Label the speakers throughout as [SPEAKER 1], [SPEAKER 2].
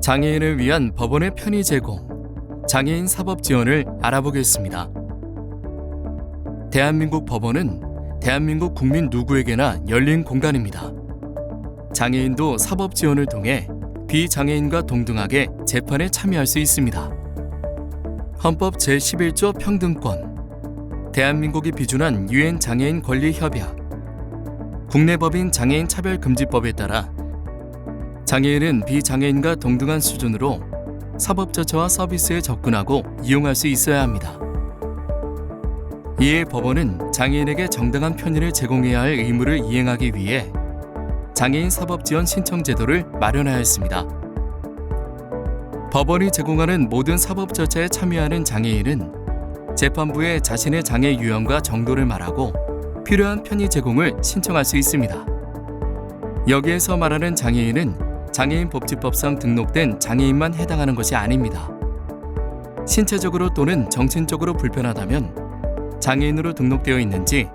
[SPEAKER 1] 장애인을 위한 법원의 편의 제공, 장애인 사법 지원을 알아보겠습니다. 대한민국 법원은 대한민국 국민 누구에게나 열린 공간입니다. 장애인도 사법 지원을 통해 비장애인과 동등하게 재판에 참여할 수 있습니다. 헌법 제11조 평등권, 대한민국이 비준한 유엔 장애인 권리 협약, 국내 법인 장애인 차별금지법에 따라 장애인은 비장애인과 동등한 수준으로 사법 절차와 서비스에 접근하고 이용할 수 있어야 합니다. 이에 법원은 장애인에게 정당한 편의를 제공해야 할 의무를 이행하기 위해 장애인 사법지원 신청 제도를 마련하였습니다. 법원이 제공하는 모든 사법 절차에 참여하는 장애인은 재판부에 자신의 장애 유형과 정도를 말하고 필요한 편의 제공을 신청할 수 있습니다. 여기에서 말하는 장애인은 장애인복지법상 등록된 장애인만 해당하는 것이 아닙니다. 신체적으로 또는 정신적으로 불편하다면 장애인으로 등록되어 있는지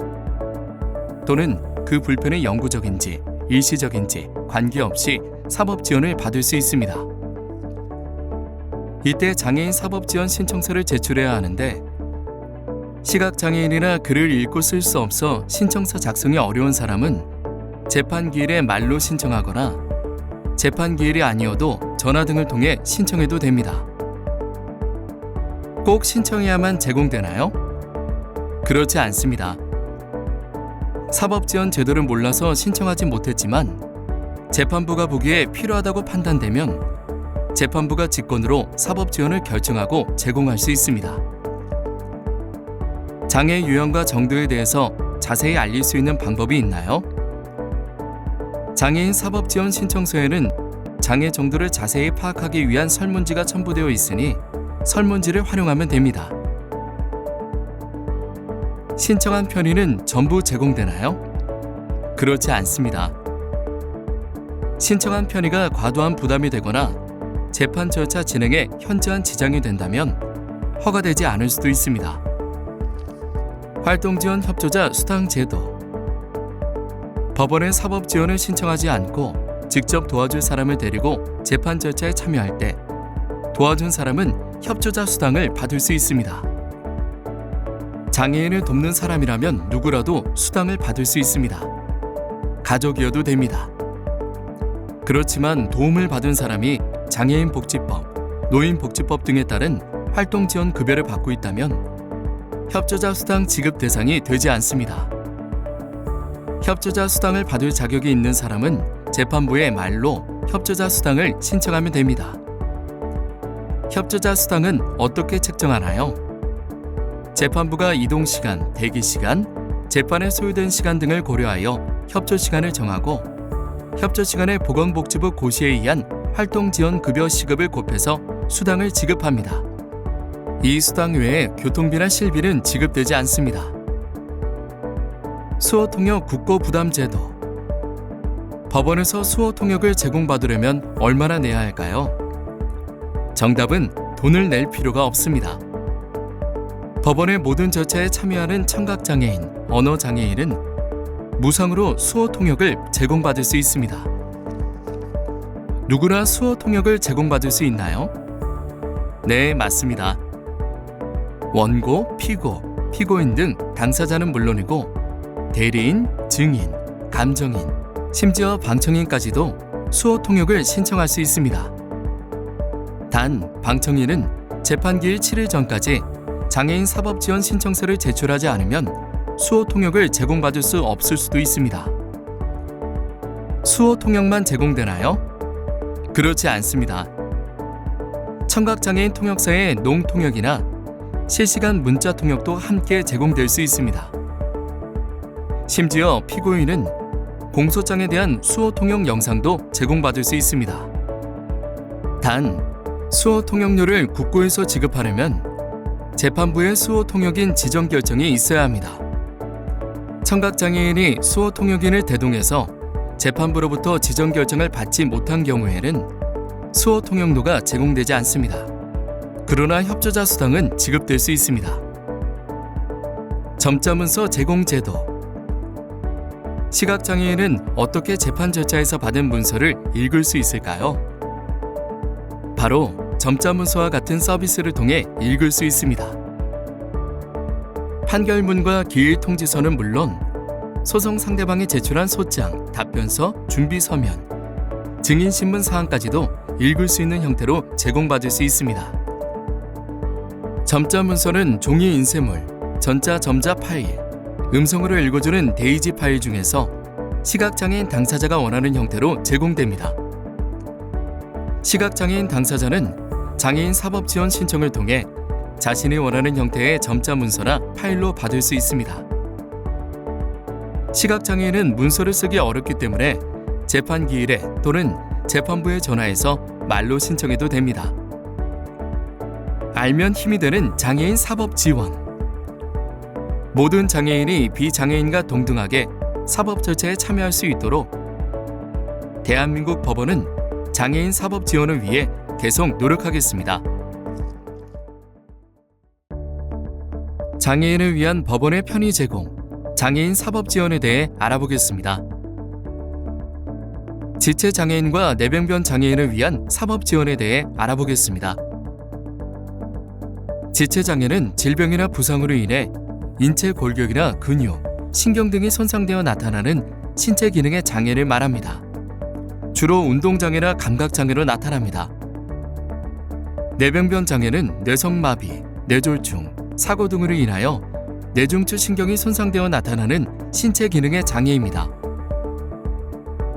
[SPEAKER 1] 또는 그 불편이 영구적인지 일시적인지 관계없이 사법지원을 받을 수 있습니다. 이때 장애인 사법지원 신청서를 제출해야 하는데 시각장애인이나 글을 읽고 쓸 수 없어 신청서 작성이 어려운 사람은 재판기일에 말로 신청하거나 재판기일이 아니어도 전화 등을 통해 신청해도 됩니다. 꼭 신청해야만 제공되나요? 그렇지 않습니다. 사법지원 제도를 몰라서 신청하지 못했지만 재판부가 보기에 필요하다고 판단되면 재판부가 직권으로 사법지원을 결정하고 제공할 수 있습니다. 장애 유형과 정도에 대해서 자세히 알릴 수 있는 방법이 있나요? 장애인 사법지원 신청서에는 장애 정도를 자세히 파악하기 위한 설문지가 첨부되어 있으니 설문지를 활용하면 됩니다. 신청한 편의는 전부 제공되나요? 그렇지 않습니다. 신청한 편의가 과도한 부담이 되거나 재판 절차 진행에 현저한 지장이 된다면 허가되지 않을 수도 있습니다. 활동지원 협조자 수당 제도, 법원에 사법 지원을 신청하지 않고 직접 도와줄 사람을 데리고 재판 절차에 참여할 때 도와준 사람은 협조자 수당을 받을 수 있습니다. 장애인을 돕는 사람이라면 누구라도 수당을 받을 수 있습니다. 가족이어도 됩니다. 그렇지만 도움을 받은 사람이 장애인복지법, 노인복지법 등에 따른 활동지원 급여를 받고 있다면 협조자 수당 지급 대상이 되지 않습니다. 협조자 수당을 받을 자격이 있는 사람은 재판부에 말로 협조자 수당을 신청하면 됩니다. 협조자 수당은 어떻게 책정하나요? 재판부가 이동시간, 대기시간, 재판에 소요된 시간 등을 고려하여 협조시간을 정하고 협조시간에 보건복지부 고시에 의한 활동지원급여 시급을 곱해서 수당을 지급합니다. 이 수당 외에 교통비나 실비는 지급되지 않습니다. 수호통역 국고부담제도, 법원에서 수호통역을 제공받으려면 얼마나 내야 할까요? 정답은 돈을 낼 필요가 없습니다. 법원의 모든 절차에 참여하는 청각장애인, 언어장애인은 무상으로 수호통역을 제공받을 수 있습니다. 누구나 수호통역을 제공받을 수 있나요? 네, 맞습니다. 원고, 피고, 피고인 등 당사자는 물론이고 대리인, 증인, 감정인, 심지어 방청인까지도 수호통역을 신청할 수 있습니다. 단, 방청인은 재판기일 7일 전까지 장애인 사법지원 신청서를 제출하지 않으면 수호통역을 제공받을 수 없을 수도 있습니다. 수호통역만 제공되나요? 그렇지 않습니다. 청각장애인 통역사의 농통역이나 실시간 문자 통역도 함께 제공될 수 있습니다. 심지어 피고인은 공소장에 대한 수호통역 영상도 제공받을 수 있습니다. 단, 수호통역료를 국고에서 지급하려면 재판부의 수호통역인 지정결정이 있어야 합니다. 청각장애인이 수호통역인을 대동해서 재판부로부터 지정결정을 받지 못한 경우에는 수호통역료가 제공되지 않습니다. 그러나 협조자 수당은 지급될 수 있습니다. 점자문서 제공 제도, 시각장애인은 어떻게 재판 절차에서 받은 문서를 읽을 수 있을까요? 바로 점자문서와 같은 서비스를 통해 읽을 수 있습니다. 판결문과 기일통지서는 물론 소송 상대방이 제출한 소장, 답변서, 준비서면, 증인신문 사항까지도 읽을 수 있는 형태로 제공받을 수 있습니다. 점자문서는 종이 인쇄물, 전자 점자 파일, 음성으로 읽어주는 데이지 파일 중에서 시각장애인 당사자가 원하는 형태로 제공됩니다. 시각장애인 당사자는 장애인 사법지원 신청을 통해 자신이 원하는 형태의 점자문서나 파일로 받을 수 있습니다. 시각장애인은 문서를 쓰기 어렵기 때문에 재판기일에 또는 재판부에 전화해서 말로 신청해도 됩니다. 알면 힘이 되는 장애인 사법지원. 모든 장애인이 비장애인과 동등하게 사법 절차에 참여할 수 있도록 대한민국 법원은 장애인 사법 지원을 위해 계속 노력하겠습니다. 장애인을 위한 법원의 편의 제공, 장애인 사법 지원에 대해 알아보겠습니다. 지체장애인과 뇌병변 장애인을 위한 사법 지원에 대해 알아보겠습니다. 지체장애는 질병이나 부상으로 인해 인체 골격이나 근육, 신경 등이 손상되어 나타나는 신체 기능의 장애를 말합니다. 주로 운동장애나 감각장애로 나타납니다. 뇌병변 장애는 뇌성마비, 뇌졸중, 사고 등으로 인하여 뇌중추 신경이 손상되어 나타나는 신체 기능의 장애입니다.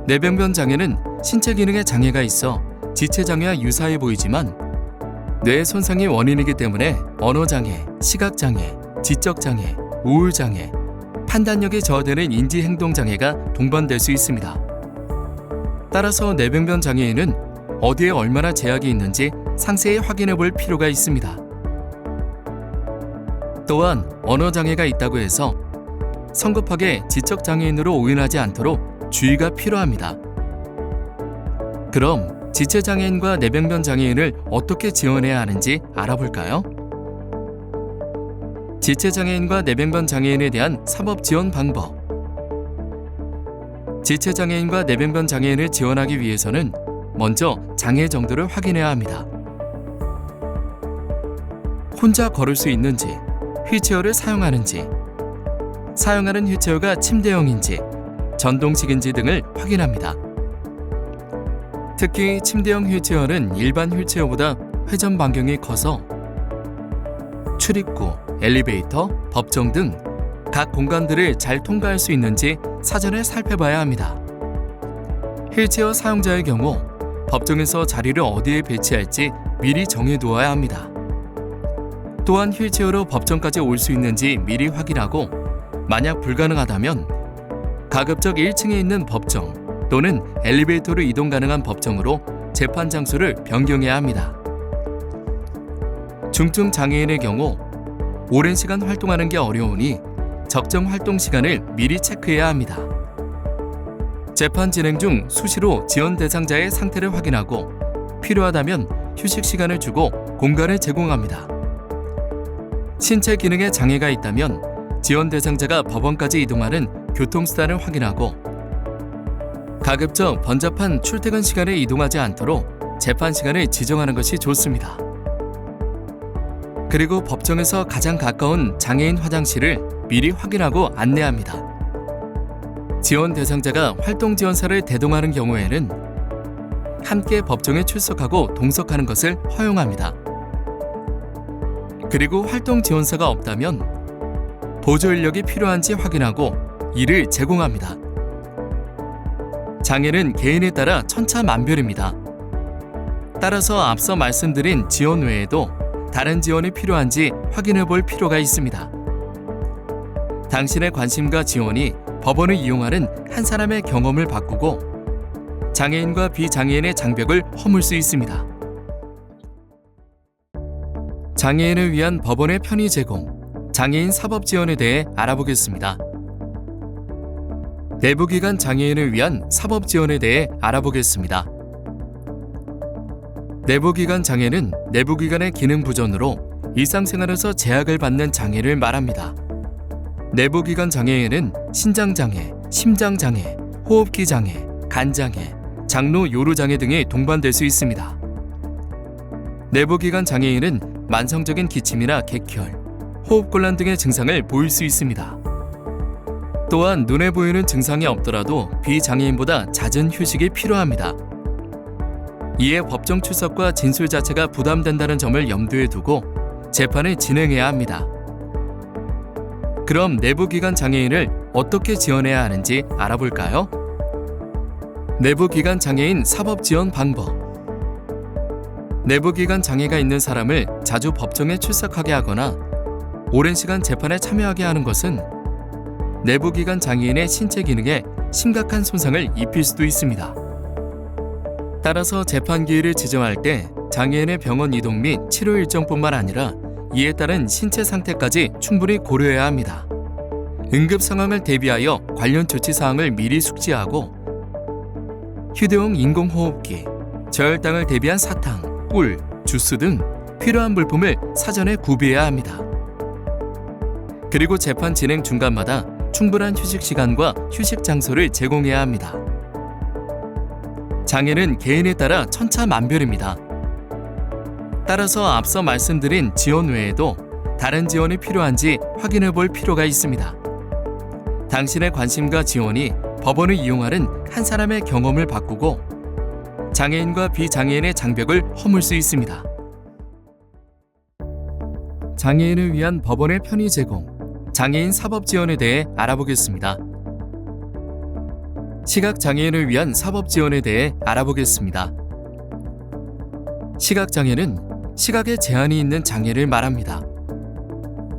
[SPEAKER 1] 뇌병변 장애는 신체 기능의 장애가 있어 지체장애와 유사해 보이지만 뇌 손상이 원인이기 때문에 언어장애, 시각장애, 지적장애, 우울장애, 판단력이 저하되는 인지행동장애가 동반될 수 있습니다. 따라서 뇌병변 장애인은 어디에 얼마나 제약이 있는지 상세히 확인해 볼 필요가 있습니다. 또한 언어장애가 있다고 해서 성급하게 지적장애인으로 오인하지 않도록 주의가 필요합니다. 그럼 지체장애인과 뇌병변 장애인을 어떻게 지원해야 하는지 알아볼까요? 지체장애인과 뇌병변 장애인에 대한 사법 지원 방법. 지체장애인과 뇌병변 장애인을 지원하기 위해서는 먼저 장애 정도를 확인해야 합니다. 혼자 걸을 수 있는지, 휠체어를 사용하는지, 사용하는 휠체어가 침대형인지, 전동식인지 등을 확인합니다. 특히 침대형 휠체어는 일반 휠체어보다 회전 반경이 커서 출입구, 엘리베이터, 법정 등 각 공간들을 잘 통과할 수 있는지 사전에 살펴봐야 합니다. 휠체어 사용자의 경우 법정에서 자리를 어디에 배치할지 미리 정해두어야 합니다. 또한 휠체어로 법정까지 올 수 있는지 미리 확인하고 만약 불가능하다면 가급적 1층에 있는 법정 또는 엘리베이터로 이동 가능한 법정으로 재판 장소를 변경해야 합니다. 중증 장애인의 경우 오랜 시간 활동하는 게 어려우니 적정 활동 시간을 미리 체크해야 합니다. 재판 진행 중 수시로 지원 대상자의 상태를 확인하고 필요하다면 휴식 시간을 주고 공간을 제공합니다. 신체 기능에 장애가 있다면 지원 대상자가 법원까지 이동하는 교통수단을 확인하고 가급적 번잡한 출퇴근 시간에 이동하지 않도록 재판 시간을 지정하는 것이 좋습니다. 그리고 법정에서 가장 가까운 장애인 화장실을 미리 확인하고 안내합니다. 지원 대상자가 활동 지원사를 대동하는 경우에는 함께 법정에 출석하고 동석하는 것을 허용합니다. 그리고 활동 지원사가 없다면 보조 인력이 필요한지 확인하고 이를 제공합니다. 장애는 개인에 따라 천차만별입니다. 따라서 앞서 말씀드린 지원 외에도 다른 지원이 필요한지 확인해 볼 필요가 있습니다. 당신의 관심과 지원이 법원을 이용하는 한 사람의 경험을 바꾸고 장애인과 비장애인의 장벽을 허물 수 있습니다. 장애인을 위한 법원의 편의 제공, 장애인 사법 지원에 대해 알아보겠습니다. 내부기관 장애인을 위한 사법 지원에 대해 알아보겠습니다. 내부기관 장애는 내부기관의 기능 부전으로 일상생활에서 제약을 받는 장애를 말합니다. 내부기관 장애에는 신장장애, 심장장애, 호흡기 장애, 간장애, 장로 요로장애 등이 동반될 수 있습니다. 내부기관 장애인은 만성적인 기침이나 객혈, 호흡곤란 등의 증상을 보일 수 있습니다. 또한 눈에 보이는 증상이 없더라도 비장애인보다 잦은 휴식이 필요합니다. 이에 법정 출석과 진술 자체가 부담된다는 점을 염두에 두고 재판을 진행해야 합니다. 그럼 내부기관 장애인을 어떻게 지원해야 하는지 알아볼까요? 내부기관 장애인 사법지원 방법. 내부기관 장애가 있는 사람을 자주 법정에 출석하게 하거나 오랜 시간 재판에 참여하게 하는 것은 내부기관 장애인의 신체 기능에 심각한 손상을 입힐 수도 있습니다. 따라서 재판 기일을 지정할 때 장애인의 병원 이동 및 치료 일정뿐만 아니라 이에 따른 신체 상태까지 충분히 고려해야 합니다. 응급 상황을 대비하여 관련 조치 사항을 미리 숙지하고 휴대용 인공호흡기, 저혈당을 대비한 사탕, 꿀, 주스 등 필요한 물품을 사전에 구비해야 합니다. 그리고 재판 진행 중간마다 충분한 휴식 시간과 휴식 장소를 제공해야 합니다. 장애는 개인에 따라 천차만별입니다. 따라서 앞서 말씀드린 지원 외에도 다른 지원이 필요한지 확인해 볼 필요가 있습니다. 당신의 관심과 지원이 법원을 이용하는 한 사람의 경험을 바꾸고 장애인과 비장애인의 장벽을 허물 수 있습니다. 장애인을 위한 법원의 편의 제공, 장애인 사법 지원에 대해 알아보겠습니다. 시각장애인을 위한 사법 지원에 대해 알아보겠습니다. 시각장애는 시각에 제한이 있는 장애를 말합니다.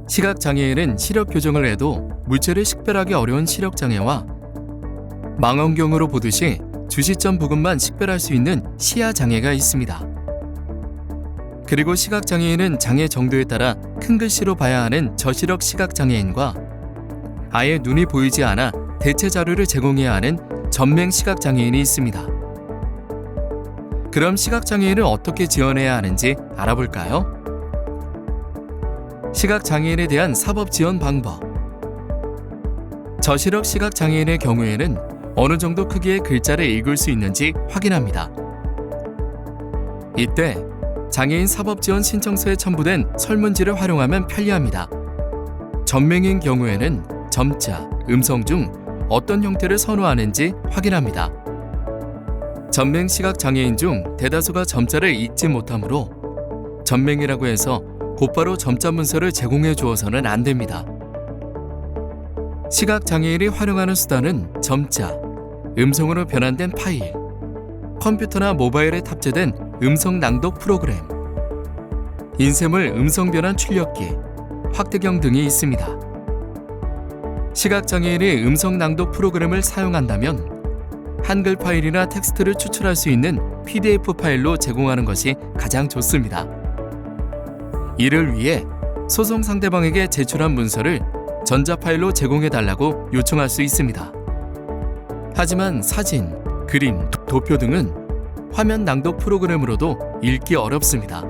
[SPEAKER 1] 시각장애인은 시력 교정을 해도 물체를 식별하기 어려운 시력장애와 망원경으로 보듯이 주시점 부근만 식별할 수 있는 시야장애가 있습니다. 그리고 시각장애인은 장애 정도에 따라 큰 글씨로 봐야 하는 저시력 시각장애인과 아예 눈이 보이지 않아 대체 자료를 제공해야 하는 전맹 시각장애인이 있습니다. 그럼 시각장애인을 어떻게 지원해야 하는지 알아볼까요? 시각장애인에 대한 사법 지원 방법. 저시력 시각장애인의 경우에는 어느 정도 크기의 글자를 읽을 수 있는지 확인합니다. 이때 장애인 사법지원 신청서에 첨부된 설문지를 활용하면 편리합니다. 전맹인 경우에는 점자, 음성 중 어떤 형태를 선호하는지 확인합니다. 전맹 시각장애인 중 대다수가 점자를 읽지 못하므로 전맹이라고 해서 곧바로 점자 문서를 제공해 주어서는 안 됩니다. 시각장애인이 활용하는 수단은 점자, 음성으로 변환된 파일, 컴퓨터나 모바일에 탑재된 음성 낭독 프로그램, 인쇄물 음성 변환 출력기, 확대경 등이 있습니다. 시각장애인이 음성 낭독 프로그램을 사용한다면 한글 파일이나 텍스트를 추출할 수 있는 PDF 파일로 제공하는 것이 가장 좋습니다. 이를 위해 소송 상대방에게 제출한 문서를 전자파일로 제공해달라고 요청할 수 있습니다. 하지만 사진, 그림, 도표 등은 화면 낭독 프로그램으로도 읽기 어렵습니다.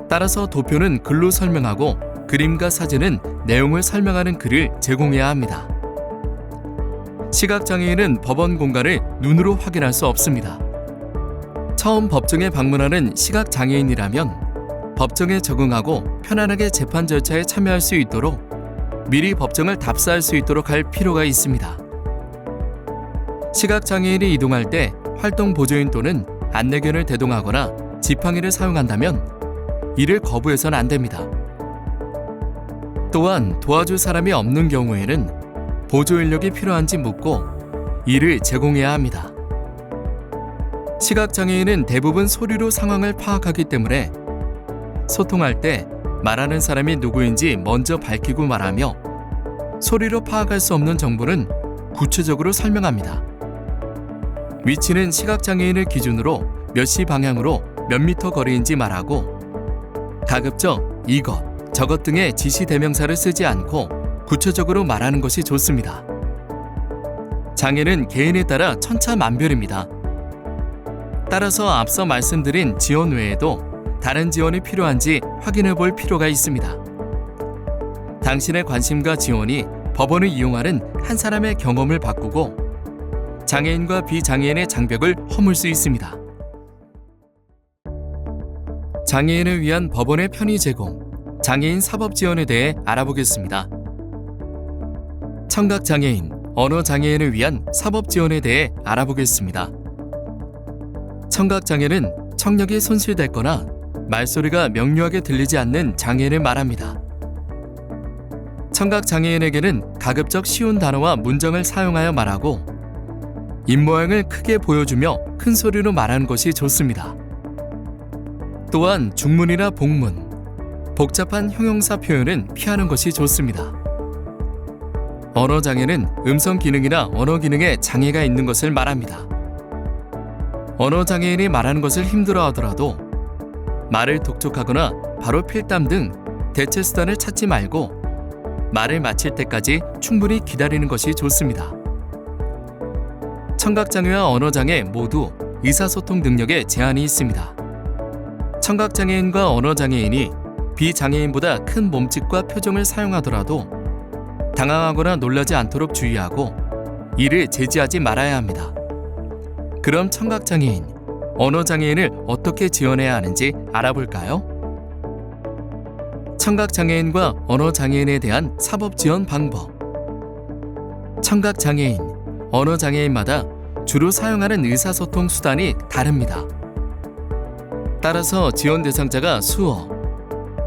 [SPEAKER 1] 따라서 도표는 글로 설명하고 그림과 사진은 내용을 설명하는 글을 제공해야 합니다. 시각장애인은 법원 공간을 눈으로 확인할 수 없습니다. 처음 법정에 방문하는 시각장애인이라면 법정에 적응하고 편안하게 재판 절차에 참여할 수 있도록 미리 법정을 답사할 수 있도록 할 필요가 있습니다. 시각장애인이 이동할 때 활동 보조인 또는 안내견을 대동하거나 지팡이를 사용한다면 이를 거부해서는 안 됩니다. 또한 도와줄 사람이 없는 경우에는 보조 인력이 필요한지 묻고 이를 제공해야 합니다. 시각장애인은 대부분 소리로 상황을 파악하기 때문에 소통할 때 말하는 사람이 누구인지 먼저 밝히고 말하며 소리로 파악할 수 없는 정보는 구체적으로 설명합니다. 위치는 시각장애인을 기준으로 몇 시 방향으로 몇 미터 거리인지 말하고 가급적 이것, 저것 등의 지시 대명사를 쓰지 않고 구체적으로 말하는 것이 좋습니다. 장애는 개인에 따라 천차만별입니다. 따라서 앞서 말씀드린 지원 외에도 다른 지원이 필요한지 확인해 볼 필요가 있습니다. 당신의 관심과 지원이 법원을 이용하는 한 사람의 경험을 바꾸고 장애인과 비장애인의 장벽을 허물 수 있습니다. 장애인을 위한 법원의 편의 제공, 장애인 사법 지원에 대해 알아보겠습니다. 청각장애인, 언어장애인을 위한 사법 지원에 대해 알아보겠습니다. 청각장애는 청력이 손실됐거나 말소리가 명료하게 들리지 않는 장애를 말합니다. 청각장애인에게는 가급적 쉬운 단어와 문장을 사용하여 말하고 입모양을 크게 보여주며 큰 소리로 말하는 것이 좋습니다. 또한 중문이나 복문, 복잡한 형용사 표현은 피하는 것이 좋습니다. 언어장애는 음성 기능이나 언어 기능에 장애가 있는 것을 말합니다. 언어장애인이 말하는 것을 힘들어하더라도 말을 독촉하거나 바로 필담 등 대체 수단을 찾지 말고 말을 마칠 때까지 충분히 기다리는 것이 좋습니다. 청각장애와 언어장애 모두 의사소통 능력에 제한이 있습니다. 청각장애인과 언어장애인이 비장애인보다 큰 몸짓과 표정을 사용하더라도 당황하거나 놀라지 않도록 주의하고 이를 제지하지 말아야 합니다. 그럼 청각장애인, 언어장애인을 어떻게 지원해야 하는지 알아볼까요? 청각장애인과 언어장애인에 대한 사법지원 방법. 청각장애인, 언어장애인마다 주로 사용하는 의사소통 수단이 다릅니다. 따라서 지원 대상자가 수어,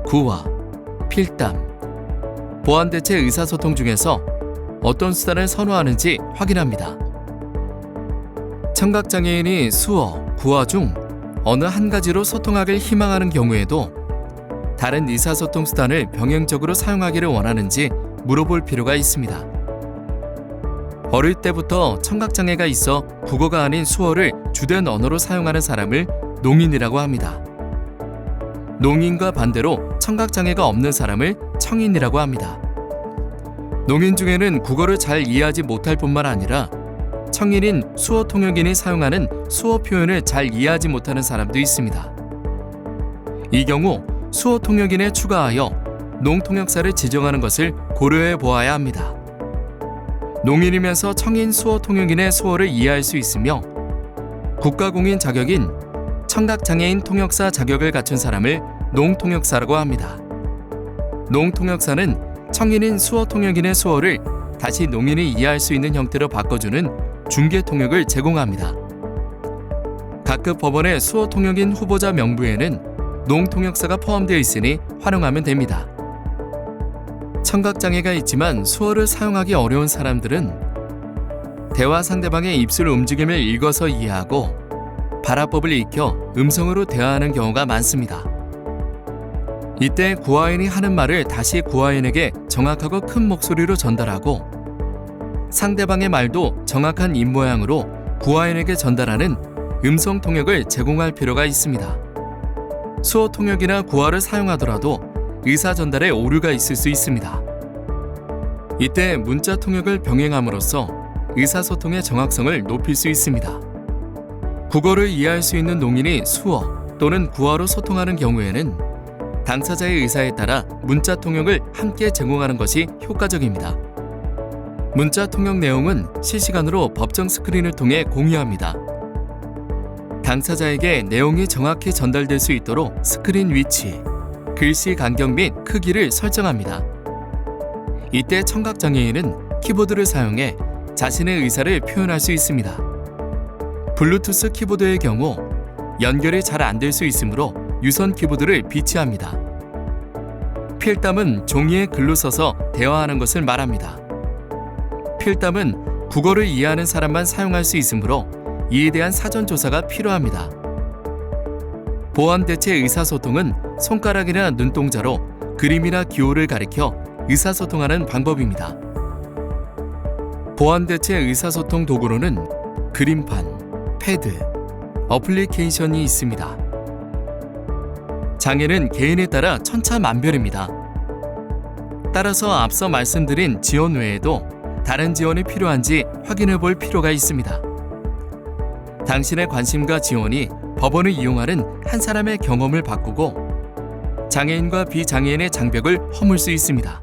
[SPEAKER 1] 구화, 필담, 보완대체 의사소통 중에서 어떤 수단을 선호하는지 확인합니다. 청각장애인이 수어, 구화 중 어느 한 가지로 소통하길 희망하는 경우에도 다른 의사소통 수단을 병행적으로 사용하기를 원하는지 물어볼 필요가 있습니다. 어릴 때부터 청각장애가 있어 국어가 아닌 수어를 주된 언어로 사용하는 사람을 농인이라고 합니다. 농인과 반대로 청각장애가 없는 사람을 청인이라고 합니다. 농인 중에는 국어를 잘 이해하지 못할 뿐만 아니라 청인인 수어 통역인이 사용하는 수어 표현을 잘 이해하지 못하는 사람도 있습니다. 이 경우 수어 통역인에 추가하여 농통역사를 지정하는 것을 고려해 보아야 합니다. 농인이면서 청인 수어 통역인의 수어를 이해할 수 있으며 국가공인 자격인 청각장애인 통역사 자격을 갖춘 사람을 농통역사라고 합니다. 농통역사는 청인인 수어 통역인의 수어를 다시 농인이 이해할 수 있는 형태로 바꿔주는 중개 통역을 제공합니다. 각급 법원의 수어 통역인 후보자 명부에는 농통역사가 포함되어 있으니 활용하면 됩니다. 청각장애가 있지만 수어를 사용하기 어려운 사람들은 대화 상대방의 입술 움직임을 읽어서 이해하고 발화법을 익혀 음성으로 대화하는 경우가 많습니다. 이때 구화인이 하는 말을 다시 구화인에게 정확하고 큰 목소리로 전달하고 상대방의 말도 정확한 입모양으로 구화인에게 전달하는 음성 통역을 제공할 필요가 있습니다. 수어 통역이나 구화를 사용하더라도 의사 전달에 오류가 있을 수 있습니다. 이때 문자 통역을 병행함으로써 의사소통의 정확성을 높일 수 있습니다. 국어를 이해할 수 있는 농인이 수어 또는 구화로 소통하는 경우에는 당사자의 의사에 따라 문자 통역을 함께 제공하는 것이 효과적입니다. 문자 통역 내용은 실시간으로 법정 스크린을 통해 공유합니다. 당사자에게 내용이 정확히 전달될 수 있도록 스크린 위치, 글씨 간격 및 크기를 설정합니다. 이때 청각장애인은 키보드를 사용해 자신의 의사를 표현할 수 있습니다. 블루투스 키보드의 경우 연결이 잘 안 될 수 있으므로 유선 키보드를 비치합니다. 필담은 종이에 글로 써서 대화하는 것을 말합니다. 필담은 국어를 이해하는 사람만 사용할 수 있으므로 이에 대한 사전 조사가 필요합니다. 보완 대체 의사소통은 손가락이나 눈동자로 그림이나 기호를 가리켜 의사소통하는 방법입니다. 보완 대체 의사소통 도구로는 그림판, 패드, 어플리케이션이 있습니다. 장애는 개인에 따라 천차만별입니다. 따라서 앞서 말씀드린 지원 외에도 다른 지원이 필요한지 확인해 볼 필요가 있습니다. 당신의 관심과 지원이 법원을 이용하는 한 사람의 경험을 바꾸고 장애인과 비장애인의 장벽을 허물 수 있습니다.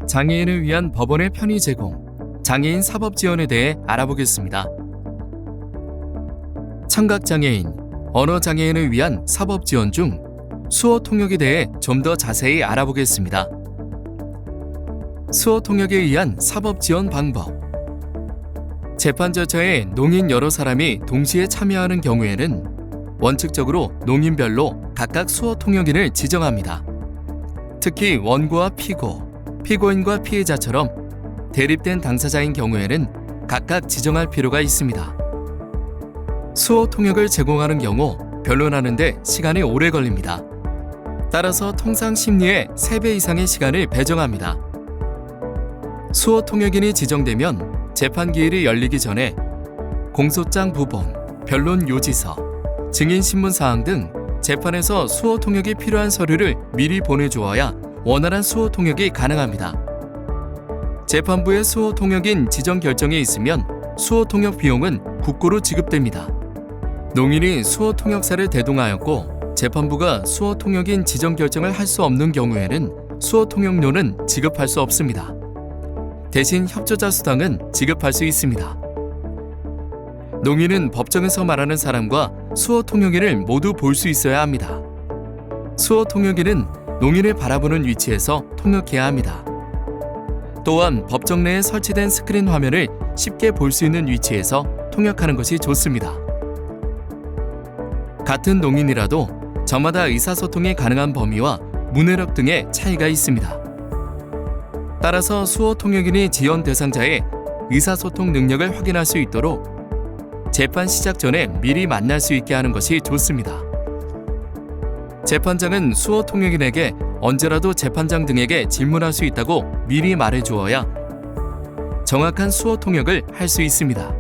[SPEAKER 1] 장애인을 위한 법원의 편의 제공, 장애인 사법 지원에 대해 알아보겠습니다. 청각장애인, 언어 장애인을 위한 사법 지원 중 수어 통역에 대해 좀 더 자세히 알아보겠습니다. 수어 통역에 의한 사법 지원 방법. 재판 절차에 농인 여러 사람이 동시에 참여하는 경우에는 원칙적으로 농인별로 각각 수어 통역인을 지정합니다. 특히 원고와 피고, 피고인과 피해자처럼 대립된 당사자인 경우에는 각각 지정할 필요가 있습니다. 수어 통역을 제공하는 경우 변론하는데 시간이 오래 걸립니다. 따라서 통상 심리의 3배 이상의 시간을 배정합니다. 수어 통역인이 지정되면 재판 기일이 열리기 전에 공소장 부본, 변론 요지서, 증인 신문 사항 등 재판에서 수어 통역이 필요한 서류를 미리 보내주어야 원활한 수어 통역이 가능합니다. 재판부의 수어 통역인 지정 결정이 있으면 수어 통역 비용은 국고로 지급됩니다. 농인이 수어 통역사를 대동하였고 재판부가 수어 통역인 지정 결정을 할 수 없는 경우에는 수어 통역료는 지급할 수 없습니다. 대신 협조자 수당은 지급할 수 있습니다. 농인은 법정에서 말하는 사람과 수어 통역인을 모두 볼 수 있어야 합니다. 수어 통역인은 농인을 바라보는 위치에서 통역해야 합니다. 또한 법정 내에 설치된 스크린 화면을 쉽게 볼 수 있는 위치에서 통역하는 것이 좋습니다. 같은 농인이라도 저마다 의사소통이 가능한 범위와 문해력 등의 차이가 있습니다. 따라서 수어 통역인이 지원 대상자의 의사소통 능력을 확인할 수 있도록 재판 시작 전에 미리 만날 수 있게 하는 것이 좋습니다. 재판장은 수어 통역인에게 언제라도 재판장 등에게 질문할 수 있다고 미리 말해주어야 정확한 수어 통역을 할 수 있습니다.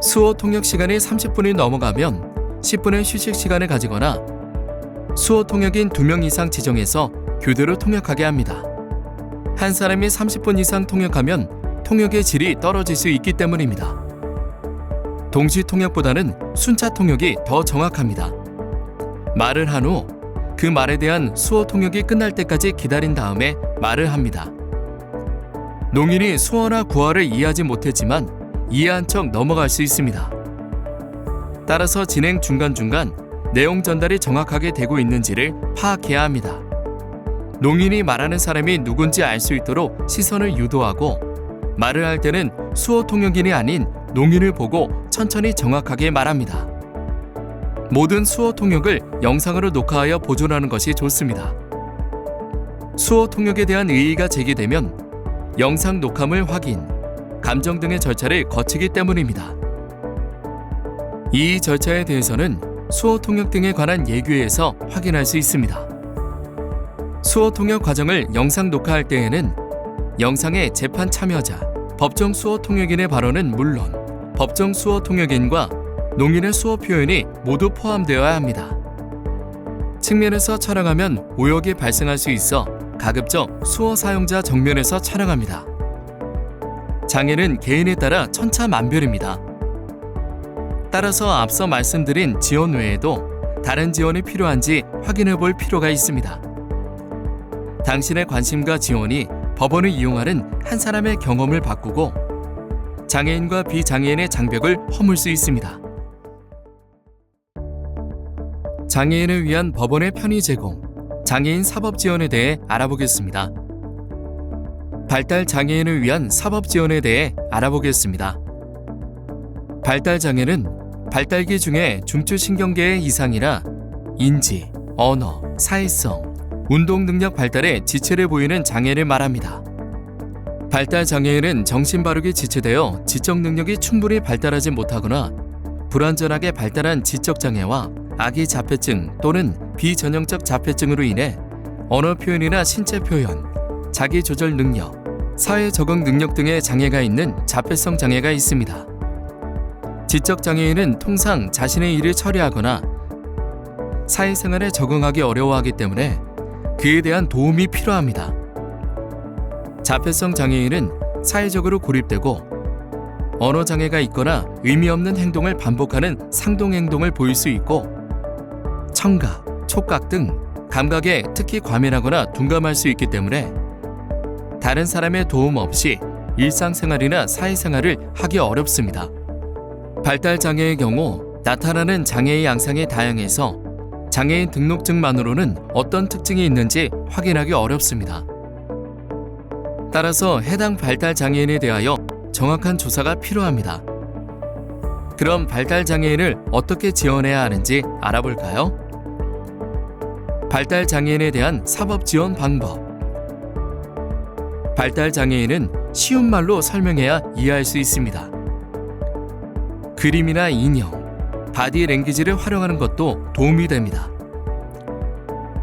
[SPEAKER 1] 수어 통역 시간이 30분이 넘어가면 10분의 휴식 시간을 가지거나 수어 통역인 2명 이상 지정해서 교대로 통역하게 합니다. 한 사람이 30분 이상 통역하면 통역의 질이 떨어질 수 있기 때문입니다. 동시 통역보다는 순차 통역이 더 정확합니다. 말을 한 후 그 말에 대한 수어 통역이 끝날 때까지 기다린 다음에 말을 합니다. 농인이 수어나 구어를 이해하지 못했지만 이해한 척 넘어갈 수 있습니다. 따라서 진행 중간중간 내용 전달이 정확하게 되고 있는지를 파악해야 합니다. 농인이 말하는 사람이 누군지 알 수 있도록 시선을 유도하고 말을 할 때는 수어 통역인이 아닌 농인을 보고 천천히 정확하게 말합니다. 모든 수어 통역을 영상으로 녹화하여 보존하는 것이 좋습니다. 수어 통역에 대한 의의가 제기되면 영상 녹화물 확인, 감정 등의 절차를 거치기 때문입니다. 이 절차에 대해서는 수어 통역 등에 관한 예규에서 확인할 수 있습니다. 수어 통역 과정을 영상 녹화할 때에는 영상의 재판 참여자, 법정 수어 통역인의 발언은 물론 법정 수어 통역인과 농인의 수어 표현이 모두 포함되어야 합니다. 측면에서 촬영하면 오역이 발생할 수 있어 가급적 수어 사용자 정면에서 촬영합니다. 장애는 개인에 따라 천차만별입니다. 따라서 앞서 말씀드린 지원 외에도 다른 지원이 필요한지 확인해 볼 필요가 있습니다. 당신의 관심과 지원이 법원을 이용하는 한 사람의 경험을 바꾸고 장애인과 비장애인의 장벽을 허물 수 있습니다. 장애인을 위한 법원의 편의 제공, 장애인 사법 지원에 대해 알아보겠습니다. 발달 장애인을 위한 사법 지원에 대해 알아보겠습니다. 발달 장애는 발달기 중에 중추신경계의 이상이나 인지, 언어, 사회성, 운동 능력 발달에 지체를 보이는 장애를 말합니다. 발달 장애인은 정신바르게 지체되어 지적 능력이 충분히 발달하지 못하거나 불완전하게 발달한 지적 장애와 아기 자폐증 또는 비전형적 자폐증으로 인해 언어 표현이나 신체 표현, 자기 조절 능력, 사회 적응 능력 등의 장애가 있는 자폐성 장애가 있습니다. 지적 장애인은 통상 자신의 일을 처리하거나 사회생활에 적응하기 어려워하기 때문에 그에 대한 도움이 필요합니다. 자폐성 장애인은 사회적으로 고립되고 언어 장애가 있거나 의미 없는 행동을 반복하는 상동 행동을 보일 수 있고 청각, 촉각 등 감각에 특히 과민하거나 둔감할 수 있기 때문에 다른 사람의 도움 없이 일상생활이나 사회생활을 하기 어렵습니다. 발달 장애의 경우 나타나는 장애의 양상이 다양해서 장애인 등록증만으로는 어떤 특징이 있는지 확인하기 어렵습니다. 따라서 해당 발달 장애인에 대하여 정확한 조사가 필요합니다. 그럼 발달 장애인을 어떻게 지원해야 하는지 알아볼까요? 발달 장애인에 대한 사법 지원 방법. 발달 장애인은 쉬운 말로 설명해야 이해할 수 있습니다. 그림이나 인형, 바디 랭귀지를 활용하는 것도 도움이 됩니다.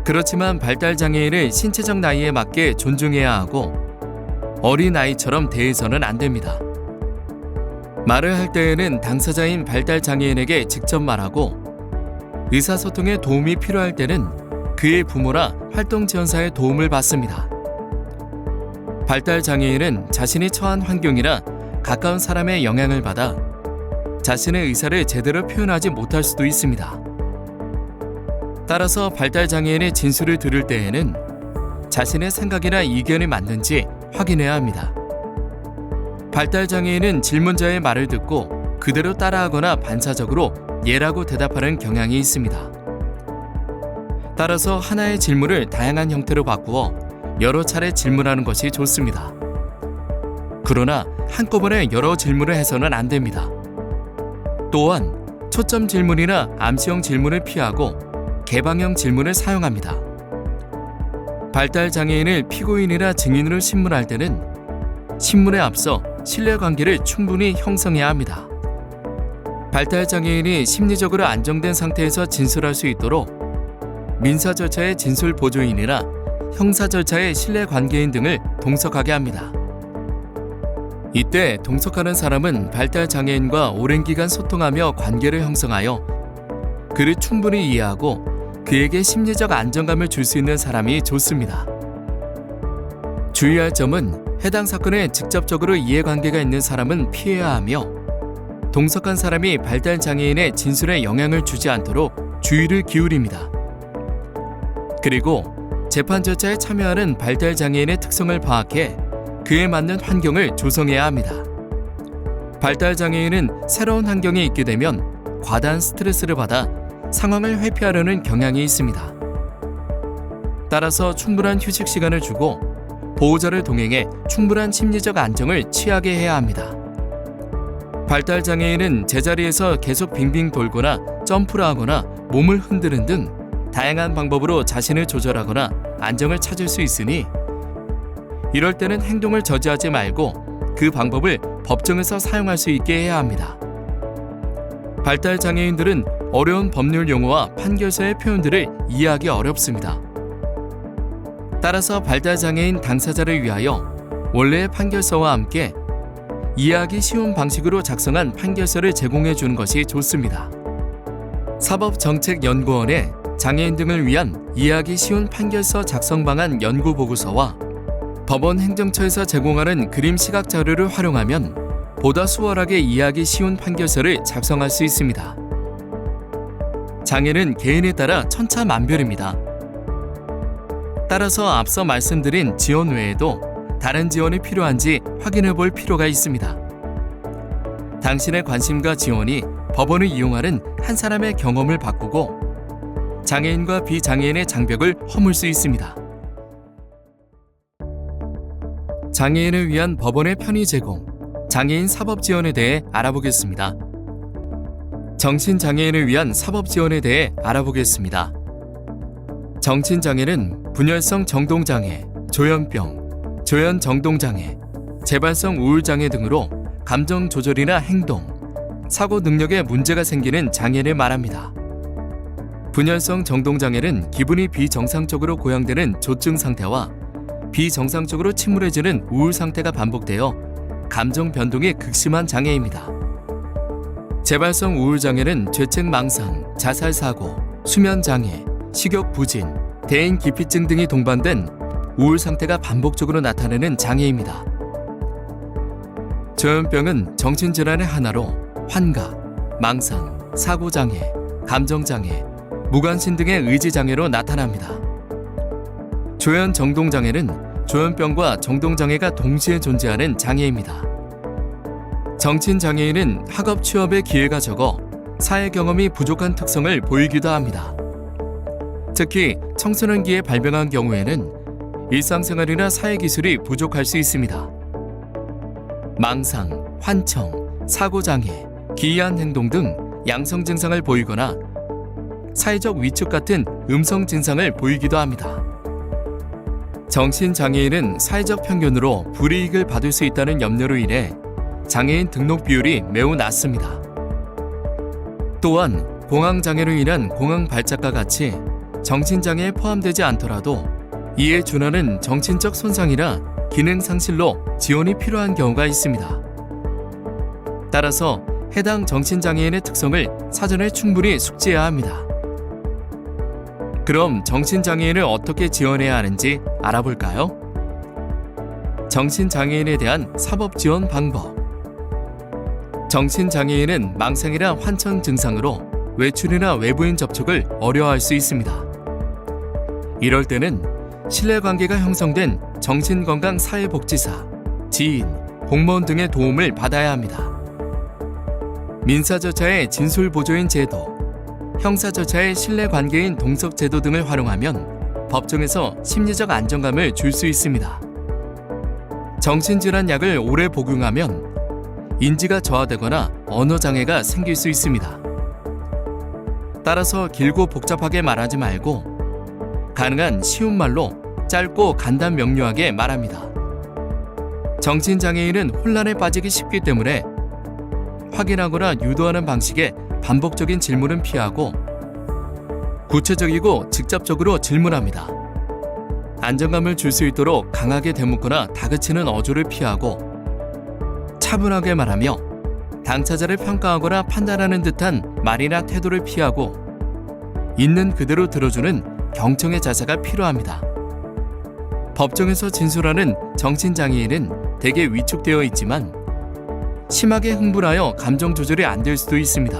[SPEAKER 1] 그렇지만 발달 장애인을 신체적 나이에 맞게 존중해야 하고 어린 아이처럼 대해서는 안 됩니다. 말을 할 때에는 당사자인 발달 장애인에게 직접 말하고 의사소통에 도움이 필요할 때는 그의 부모나 활동지원사의 도움을 받습니다. 발달 장애인은 자신이 처한 환경이나 가까운 사람의 영향을 받아 자신의 의사를 제대로 표현하지 못할 수도 있습니다. 따라서 발달 장애인의 진술을 들을 때에는 자신의 생각이나 이견이 맞는지 확인해야 합니다. 발달 장애인은 질문자의 말을 듣고 그대로 따라하거나 반사적으로 예라고 대답하는 경향이 있습니다. 따라서 하나의 질문을 다양한 형태로 바꾸어 여러 차례 질문하는 것이 좋습니다. 그러나 한꺼번에 여러 질문을 해서는 안 됩니다. 또한 초점 질문이나 암시형 질문을 피하고 개방형 질문을 사용합니다. 발달 장애인을 피고인이나 증인으로 신문할 때는 신문에 앞서 신뢰관계를 충분히 형성해야 합니다. 발달 장애인이 심리적으로 안정된 상태에서 진술할 수 있도록 민사 절차의 진술 보조인이나 형사 절차의 신뢰관계인 등을 동석하게 합니다. 이때 동석하는 사람은 발달 장애인과 오랜 기간 소통하며 관계를 형성하여 그를 충분히 이해하고 그에게 심리적 안정감을 줄 수 있는 사람이 좋습니다. 주의할 점은 해당 사건에 직접적으로 이해관계가 있는 사람은 피해야 하며 동석한 사람이 발달 장애인의 진술에 영향을 주지 않도록 주의를 기울입니다. 그리고 재판 절차에 참여하는 발달 장애인의 특성을 파악해 그에 맞는 환경을 조성해야 합니다. 발달 장애인은 새로운 환경에 있게 되면 과다한 스트레스를 받아 상황을 회피하려는 경향이 있습니다. 따라서 충분한 휴식 시간을 주고 보호자를 동행해 충분한 심리적 안정을 취하게 해야 합니다. 발달 장애인은 제자리에서 계속 빙빙 돌거나 점프를 하거나 몸을 흔드는 등 다양한 방법으로 자신을 조절하거나 안정을 찾을 수 있으니 이럴 때는 행동을 저지하지 말고 그 방법을 법정에서 사용할 수 있게 해야 합니다. 발달 장애인들은 어려운 법률 용어와 판결서의 표현들을 이해하기 어렵습니다. 따라서 발달 장애인 당사자를 위하여 원래의 판결서와 함께 이해하기 쉬운 방식으로 작성한 판결서를 제공해 주는 것이 좋습니다. 사법정책연구원의 장애인 등을 위한 이해하기 쉬운 판결서 작성 방안 연구 보고서와 법원 행정처에서 제공하는 그림 시각 자료를 활용하면 보다 수월하게 이해하기 쉬운 판결서를 작성할 수 있습니다. 장애는 개인에 따라 천차만별입니다. 따라서 앞서 말씀드린 지원 외에도 다른 지원이 필요한지 확인해 볼 필요가 있습니다. 당신의 관심과 지원이 법원을 이용하는 한 사람의 경험을 바꾸고 장애인과 비장애인의 장벽을 허물 수 있습니다. 장애인을 위한 법원의 편의 제공, 장애인 사법 지원에 대해 알아보겠습니다. 정신장애인을 위한 사법 지원에 대해 알아보겠습니다. 정신장애는 분열성 정동장애, 조현병, 조현정동장애, 재발성 우울장애 등으로 감정 조절이나 행동, 사고 능력에 문제가 생기는 장애를 말합니다. 분열성 정동장애는 기분이 비정상적으로 고양되는 조증 상태와 비정상적으로 침울해지는 우울 상태가 반복되어 감정 변동이 극심한 장애입니다. 재발성 우울장애는 죄책망상, 자살사고, 수면장애, 식욕부진, 대인기피증 등이 동반된 우울 상태가 반복적으로 나타나는 장애입니다. 조현병은 정신질환의 하나로 환각, 망상, 사고장애, 감정장애, 무관심 등의 의지장애로 나타납니다. 조현정동장애는 조현병과 정동장애가 동시에 존재하는 장애입니다. 정신장애인은 학업 취업의 기회가 적어 사회 경험이 부족한 특성을 보이기도 합니다. 특히 청소년기에 발병한 경우에는 일상생활이나 사회기술이 부족할 수 있습니다. 망상, 환청, 사고장애, 기이한 행동 등 양성 증상을 보이거나 사회적 위축 같은 음성 증상을 보이기도 합니다. 정신장애인은 사회적 편견으로 불이익을 받을 수 있다는 염려로 인해 장애인 등록 비율이 매우 낮습니다. 또한 공황장애로 인한 공황발작과 같이 정신장애에 포함되지 않더라도 이에 준하는 정신적 손상이나 기능 상실로 지원이 필요한 경우가 있습니다. 따라서 해당 정신장애인의 특성을 사전에 충분히 숙지해야 합니다. 그럼 정신장애인을 어떻게 지원해야 하는지 알아볼까요? 정신장애인에 대한 사법 지원 방법. 정신장애인은 망상이나 환청 증상으로 외출이나 외부인 접촉을 어려워할 수 있습니다. 이럴 때는 신뢰관계가 형성된 정신건강사회복지사, 지인, 공무원 등의 도움을 받아야 합니다. 민사절차의 진술보조인 제도, 형사절차의 신뢰관계인 동석제도 등을 활용하면 법정에서 심리적 안정감을 줄 수 있습니다. 정신질환 약을 오래 복용하면 인지가 저하되거나 언어장애가 생길 수 있습니다. 따라서 길고 복잡하게 말하지 말고 가능한 쉬운 말로 짧고 간단 명료하게 말합니다. 정신장애인은 혼란에 빠지기 쉽기 때문에 확인하거나 유도하는 방식의 반복적인 질문은 피하고 구체적이고 직접적으로 질문합니다. 안정감을 줄 수 있도록 강하게 대묻거나 다그치는 어조를 피하고 차분하게 말하며 당사자를 평가하거나 판단하는 듯한 말이나 태도를 피하고 있는 그대로 들어주는 경청의 자세가 필요합니다. 법정에서 진술하는 정신장애인은 대개 위축되어 있지만 심하게 흥분하여 감정 조절이 안 될 수도 있습니다.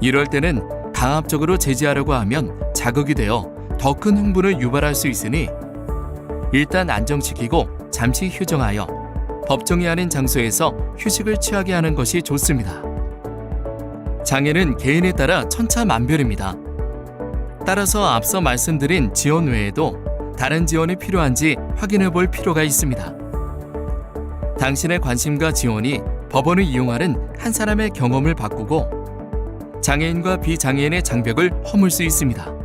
[SPEAKER 1] 이럴 때는 강압적으로 제지하려고 하면 자극이 되어 더 큰 흥분을 유발할 수 있으니 일단 안정시키고 잠시 휴정하여 법정이 아닌 장소에서 휴식을 취하게 하는 것이 좋습니다. 장애는 개인에 따라 천차만별입니다. 따라서 앞서 말씀드린 지원 외에도 다른 지원이 필요한지 확인해 볼 필요가 있습니다. 당신의 관심과 지원이 법원을 이용하는 한 사람의 경험을 바꾸고 장애인과 비장애인의 장벽을 허물 수 있습니다.